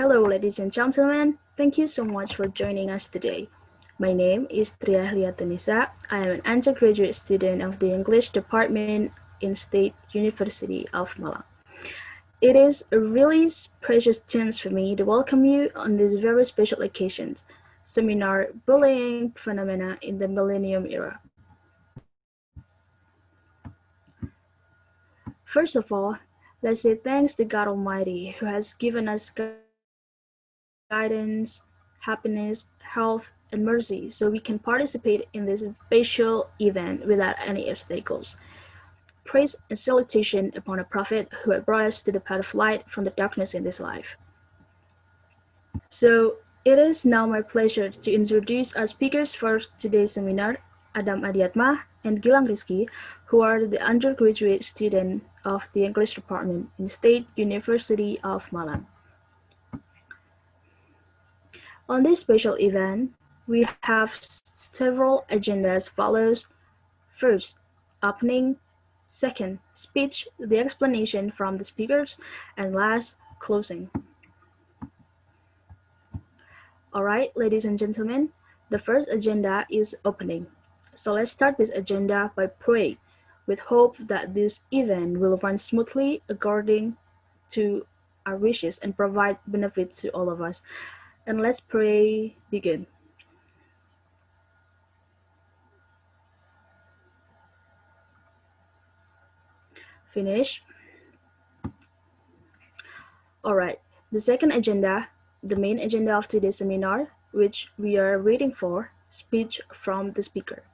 Hello, ladies and gentlemen. Thank you so much for joining us today. My name is Tria Nisa. I am an undergraduate student of the English Department in State University of Malang. It is a really precious chance for me to welcome you on this very special occasion, seminar Bullying Phenomena in the Millennium Era. First of all, let's say thanks to God Almighty who has given us guidance, happiness, health, and mercy so we can participate in this special event without any obstacles. Praise and salutation upon a prophet who had brought us to the path of light from the darkness in this life. So, it is now my pleasure to introduce our speakers for today's seminar, Adham Adyatma and Gilang Risqi, who are the undergraduate student of the English department in State University of Malang. On this special event, we have several agendas follows. First, opening. Second, speech, the explanation from the speakers, and last, closing. Alright, ladies and gentlemen, the first agenda is opening. So let's start this agenda by praying, with hope that this event will run smoothly according to our wishes and provide benefits to all of us. And let's pray begin. Finish. Alright, the second agenda, the main agenda of today's seminar, which we are waiting for, speech from the speaker.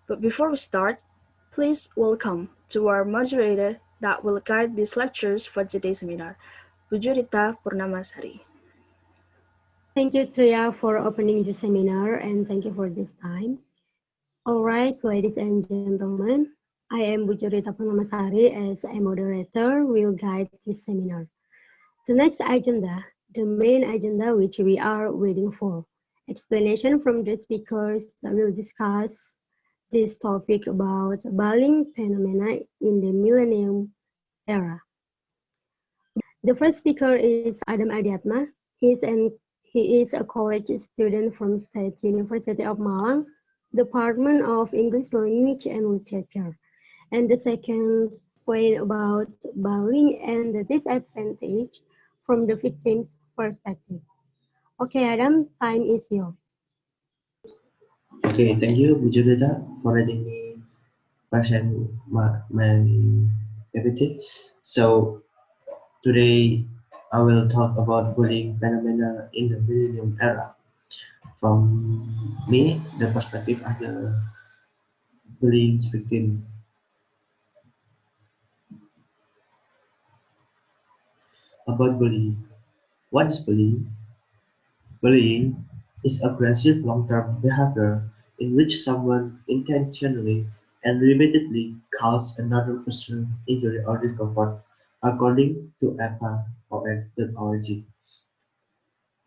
But before we start, please welcome to our moderator that will guide these lectures for today's seminar, Bujur Purnamasari. Thank you, Tria, for opening the seminar, and thank you for this time. All right, ladies and gentlemen, I am Bujur Purnamasari as a moderator will guide this seminar. The next agenda, the main agenda which we are waiting for, explanation from the speakers that will discuss this topic about bullying phenomena in the Millennium era. The first speaker is Adham Adyatma. He is a college student from State University of Malang, Department of English Language and Literature. And the second explain about bullying and the disadvantage from the victim's perspective. Okay, Adam, time is yours. Okay, thank you, Bujur, for letting me present my PPT. So today I will talk about bullying phenomena in the Millennium era. From me, the perspective as a bullying victim. About bullying. What is bullying? Bullying is aggressive long-term behavior in which someone intentionally and repeatedly causes another person injury or discomfort, according to EPA.org.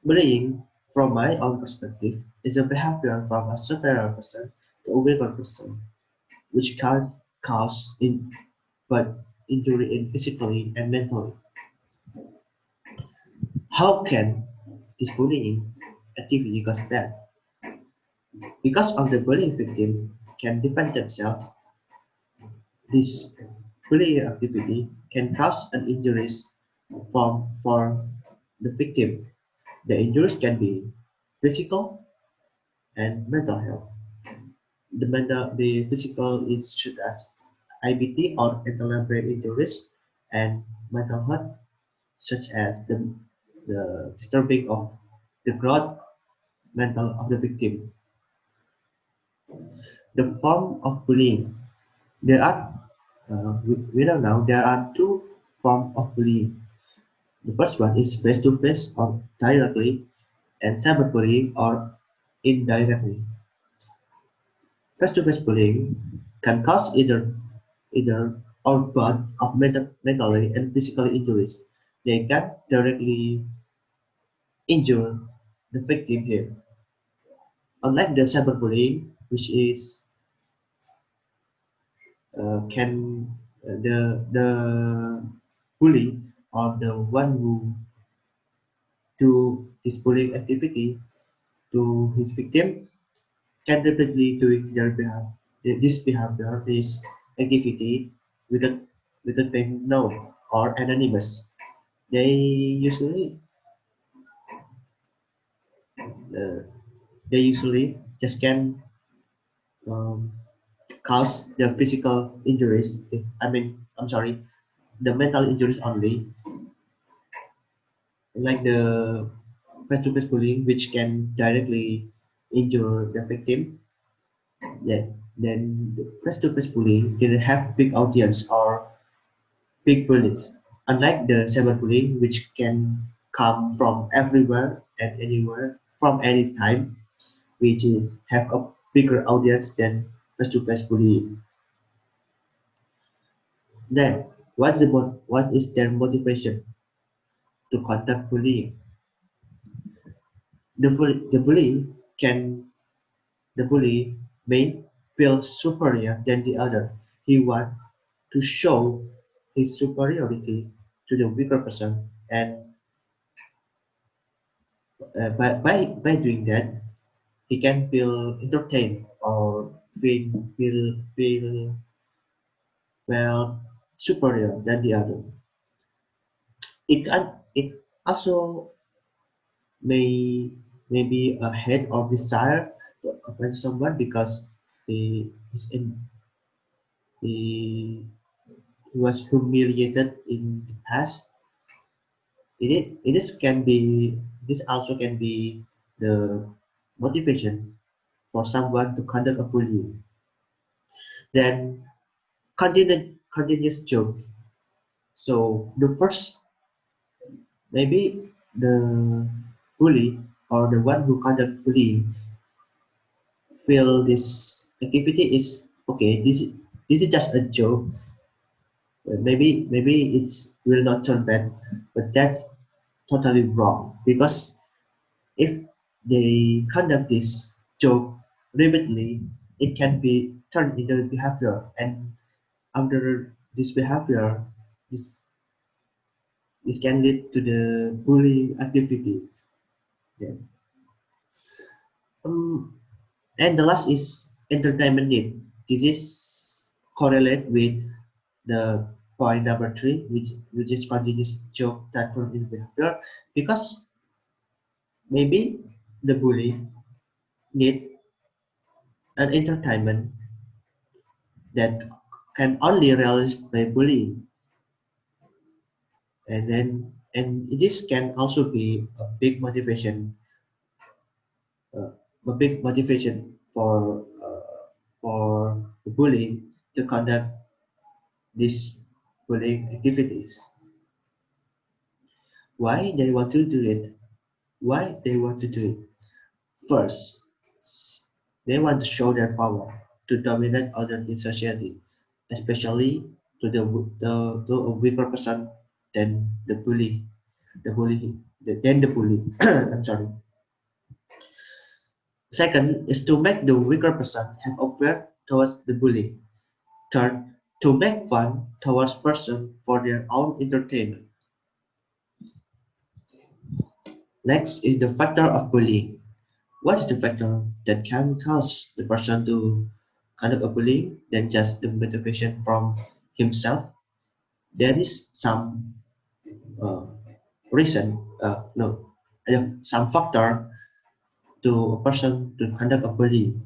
Bullying, from my own perspective, is a behavior from a superior person to a weaker person, which can cause but injury in physically and mentally. How can this bullying activity goes bad? Because of the bullying victim can defend themselves, this bullying activity can cause an injuries for the victim. The injuries can be physical and mental health. The physical is such as IBT or internal brain injuries, and mental health such as the disturbing of the growth mental of the victim. The form of bullying. There are we know now there are two forms of bullying. The first one is face-to-face or directly, and cyberbullying or indirectly. Face-to-face bullying can cause either or both of mentally and physically injuries. They can directly injure the victim here. Unlike the cyberbullying, which is can the bully or the one who do this bullying activity to his victim can repeatedly doing this behavior, this activity without without being known or anonymous. They usually uh, they usually just can um, cause the physical injuries. I'm sorry, the mental injuries only, like the face-to-face bullying, which can directly injure the victim. Yeah, then the face-to-face bullying didn't have big audience or big bullies, unlike the cyberbullying, which can come from everywhere and anywhere from any time, which is have a bigger audience than face-to-face bullying. Then, what is their motivation to conduct bullying? The the bully may feel superior than the other. He wants to show his superiority to the weaker person, and by doing that, he can feel entertained or feel well superior than the other. It also may be a hate or desire to offend someone because is in he was humiliated in the past. It is can be this also can be the motivation for someone to conduct a bullying. Then continuous joke. So the first maybe the bully or the one who conduct bullying feel this activity is okay. This is just a joke. Maybe it's will not turn bad, but that's totally wrong because if they conduct this joke repeatedly, it can be turned into behavior, and under this behavior, this this can lead to the bullying activities. Yeah. Um, and the last is entertainment need. This is correlate with the point number three, which is continuous joke that turn into behavior, because maybe the bully need an entertainment that can only realized by bullying, and this can also be uh, a big motivation for the bully to conduct these bullying activities. Why they want to do it? Why they want to do it? First, they want to show their power to dominate others in society, especially to a weaker person than the bully. I'm sorry. Second is to make the weaker person have aware towards the bully. Third, to make fun towards person for their own entertainment. Next is the factor of bullying. What's the factor that can cause the person to conduct a bullying than just the motivation from himself? There is some uh, reason, no, some factor to a person to conduct a bullying.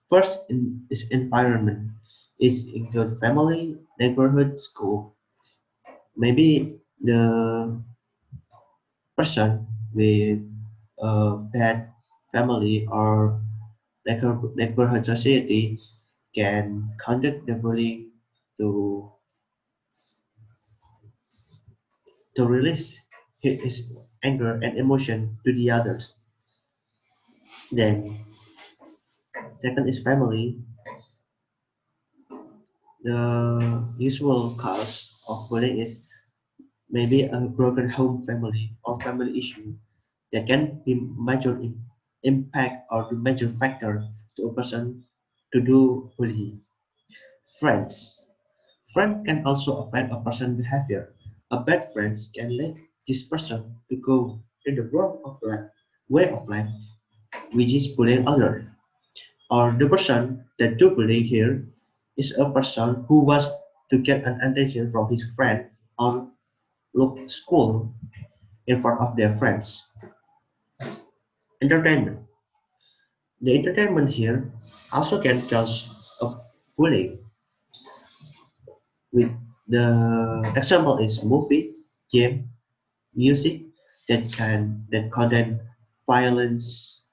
First is environment. It includes family, neighborhood, school. Maybe the person with a bad family or neighborhood society can conduct the bullying to release his anger and emotion to the others. Then second is family. The usual cause of bullying is maybe a broken home family or family issue that can be major impact or the major factor to a person to do bullying. Friends. Friend can also affect a person's behavior. A bad friend can lead this person to go in the way of life, which is bullying others. Or the person that do bullying here is a person who wants to get an attention from his friend or look cool in front of their friends. Entertainment. The entertainment here also can cause a bullying. With the example is movie, game, music that contain violence,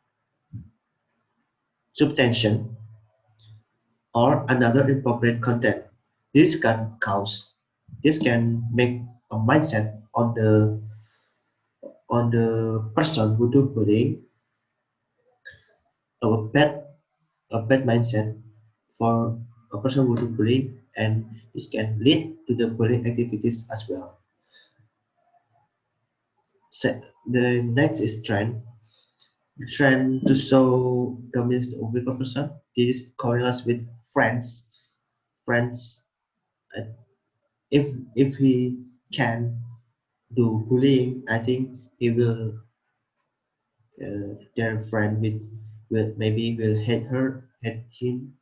subtension, or another inappropriate content. This can cause this can make a mindset on the person who do bullying a bad mindset for a person who do bullying, and this can lead to the bullying activities as well. So the next is trend. Trend to show dominance of weaker person. This correlates with friends. Friends, uh, if he can do bullying, I think he will their friend will maybe will hate her, hate him,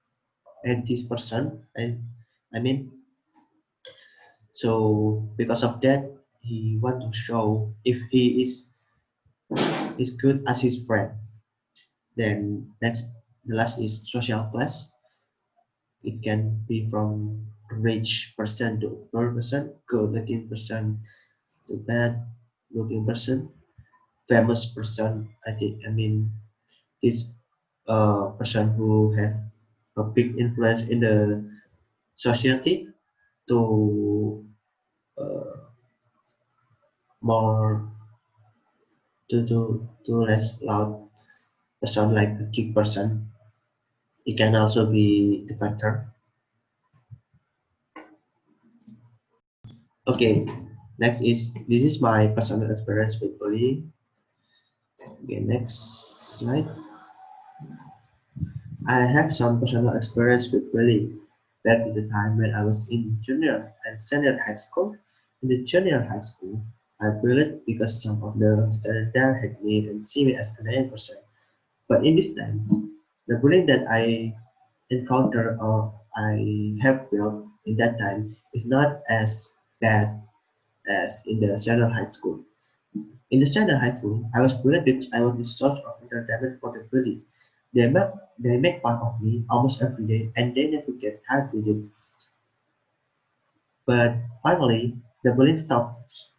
hate this person. I mean, so because of that, he want to show if he is good as his friend. Then next, the last is social class. It can be from rich person to poor person, good looking person to bad looking person, famous person. I mean this person who have a big influence in the society to more to less loud person like a kick person. It can also be the factor. Okay, next is this is my personal experience with bullying. Okay, next slide. I have some personal experience with bullying back in the time when I was in junior and senior high school. In the junior high school, I bullied because some of the students there had me and see me as an alien person. But in this time, the bullying that I encounter or I have felt in that time is not as bad as in the senior high school. In the standard high school, I was bullied because I was the source of entertainment for the bully. They make fun of me almost every day and they never get tired with it. But finally, the bullying stops.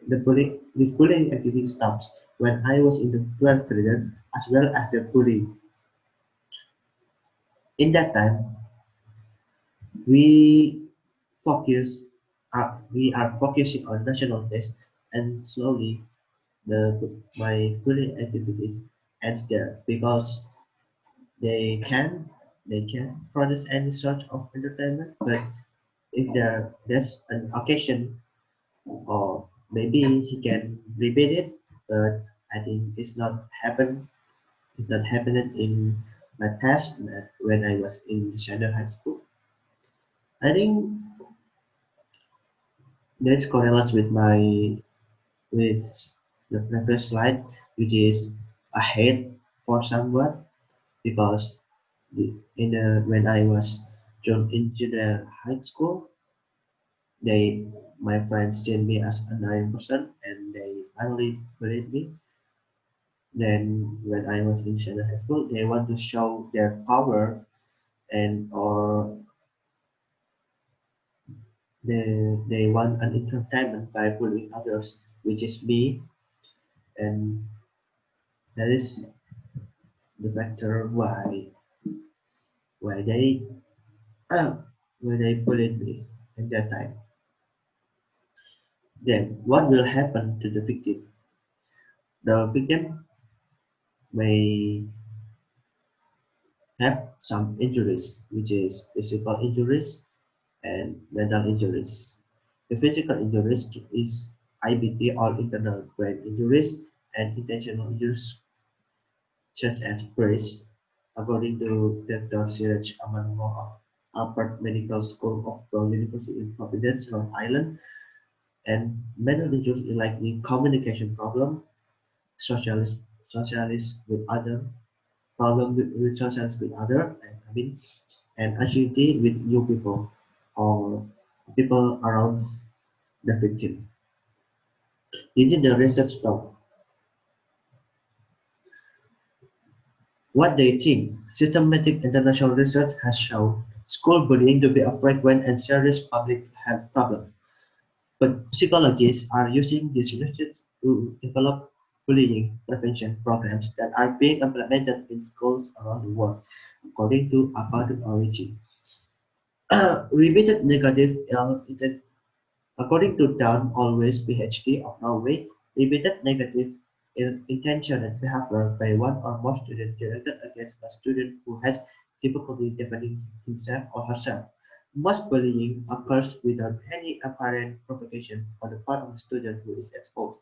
This bullying activity stops when I was in the 12th grade as well as the bullying. In that time, we we are focusing on national tests and slowly my bullying activities ends there because They can they can produce any sort of entertainment, but if there's an occasion or maybe he can repeat it, but I think it's not happening in my past when I was in China high school. I think this correlates with with the previous slide, which is a hate for someone because when I was in junior high school, they my friends seen me as a 9% and they finally believed me. Then when I was in senior high school, they want to show their power and or they want an entertainment by bullying others, which is me, and that is the factor why they uh, why they bullied me at that time. Then what will happen to the victim? The victim may have some injuries, which is physical injuries and mental injuries. The physical injuries is IBT or internal brain injuries and intentional injuries such as brace, according to Dr. Siraj Amanullah of Harvard Medical School of Brown University in Providence, Rhode Island, and mental injuries like the communication problem, socialist, socialist with other, problem with socialist with other, and anxiety with new people or people around the victim. This is the research talk. What they think. Systematic international research has shown school bullying to be a frequent and serious public health problem. But psychologists are using this research to develop bullying prevention programs that are being implemented in schools around the world, according to Abadum Origin. Repeated negative according to Dan Always PhD of Norway, repeated negative intentioned behavior by one or more students directed against a student who has difficulty defending himself or herself. Most bullying occurs without any apparent provocation on the part of the student who is exposed.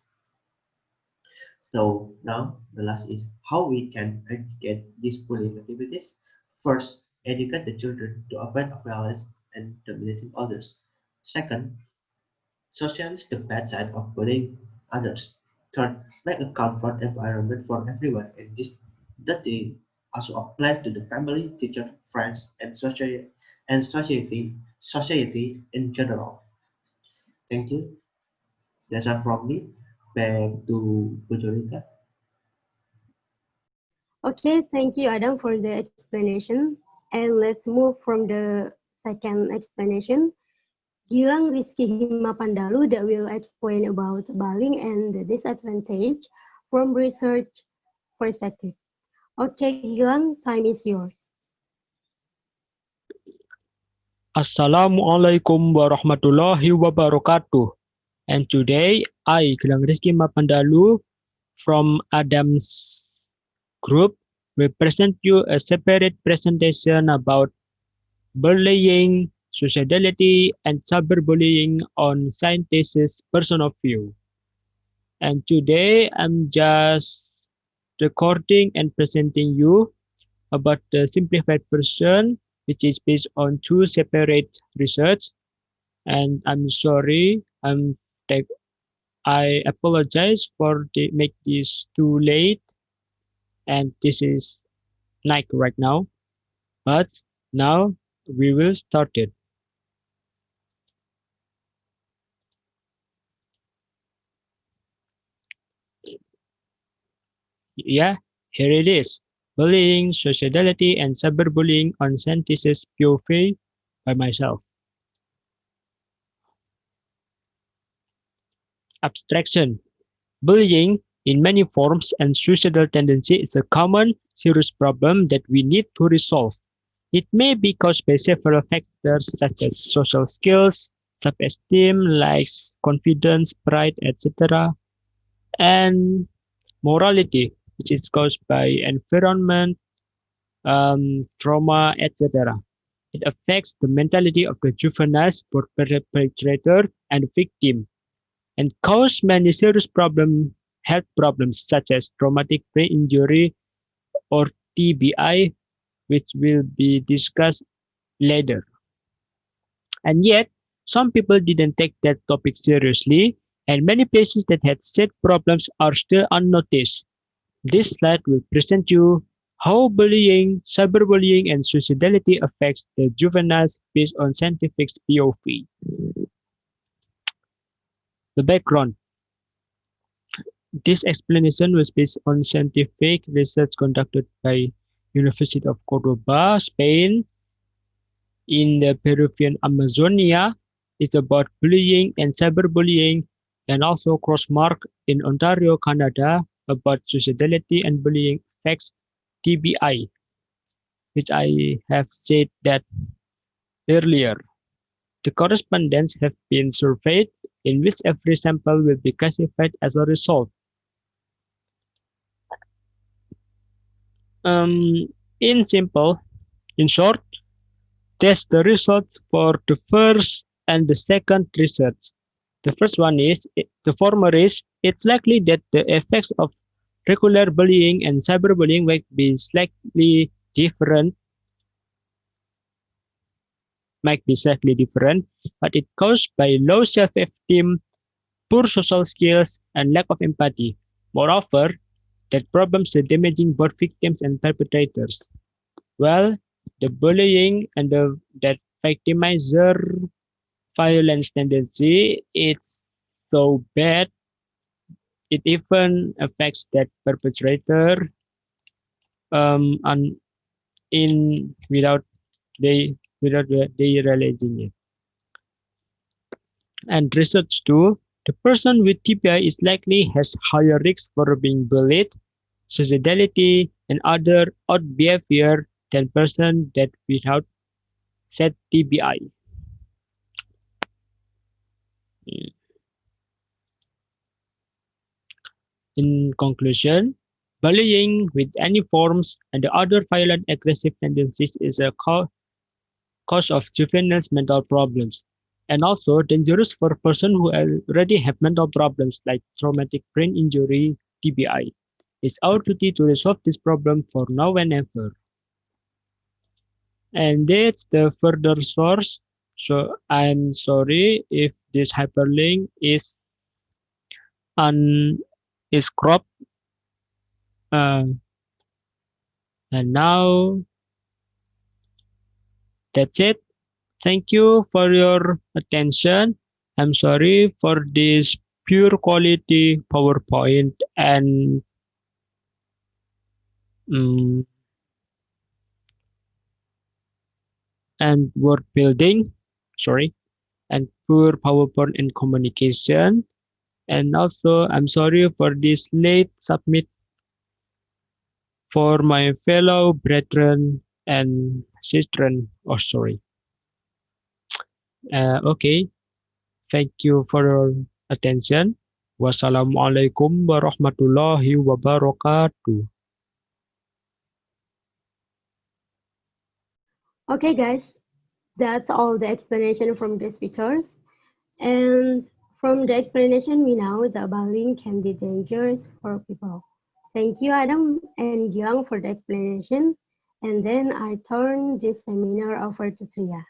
So now the last is how we can educate these bullying activities. First, educate the children to avoid violence and dominating others. Second, socialize the bad side of bullying others. Third, make a comfort environment for everyone, and this that they also applies to the family, teacher, friends, and society in general. Thank you. That's all from me. Back to Bujur. Okay, thank you, Adam, for the explanation. And let's move from the second explanation. Gilang, Risqi, Hima, Pandalu that will explain about bullying and the disadvantage from research perspective. Okay, Gilang, time is yours. Assalamualaikum warahmatullahi wabarakatuh. And today, I, Gilang Risqi Pandalu from Adam's group, will present you a separate presentation about bullying, suicidality, and cyberbullying on scientists' person of view. And today, I'm just recording and presenting you about the simplified version, which is based on two separate research. And I'm sorry, I apologize for the make this too late, and this is night right now. But now we will start it. Yeah, here it is. Bullying, sociality, and cyberbullying on scientists' POV by myself. Abstraction. Bullying, in many forms and suicidal tendency, is a common, serious problem that we need to resolve. It may be caused by several factors such as social skills, self-esteem, likes, confidence, pride, etc., and morality, which is caused by environment, trauma, etc. It affects the mentality of the juveniles, both perpetrator and victim, and cause many serious health problems such as traumatic brain injury or TBI, which will be discussed later. And yet, some people didn't take that topic seriously, and many places that had said problems are still unnoticed. This slide will present you how bullying, cyberbullying, and suicidality affects the juveniles based on scientific POV. The background. This explanation was based on scientific research conducted by University of Cordoba, Spain, in the Peruvian Amazonia. It's about bullying and cyberbullying, and also Crossmark in Ontario, Canada, about suicidality and bullying affects TBI, which I have said that earlier. The correspondents have been surveyed, in which every sample will be classified as a result. In short, test the results for the first and the second research. The first one is, the former is, it's likely that the effects of regular bullying and cyberbullying might be slightly different, but it's caused by low self-esteem, poor social skills, and lack of empathy. Moreover, that problems are damaging both victims and perpetrators. Well, the bullying and that victimizer violence tendency it's so bad it even affects that perpetrator on in without they realizing it. And research too, the person with TBI is likely has higher risk for being bullied, suicidality, and other odd behavior than person that without said TBI. In conclusion, bullying with any forms and the other violent aggressive tendencies is a cause of juvenile mental problems and also dangerous for person who already have mental problems like traumatic brain injury TBI. It's our duty to resolve this problem for now and ever. And that's the further source. So I'm sorry if this hyperlink un is cropped. Uh, and now that's it. Thank you for your attention. I'm sorry for this pure quality PowerPoint mm, and word building. Sorry, and poor PowerPoint and communication. And also, I'm sorry for this late submit for my fellow brethren and sistren. Oh, sorry. Okay. Thank you for your attention. Wassalamualaikum warahmatullahi wabarakatuh. Okay, guys, that's all the explanation from the speakers. And from the explanation, we know that bullying can be dangerous for people. Thank you, Adam and Gilang, for the explanation. And then I turn this seminar over to Tria.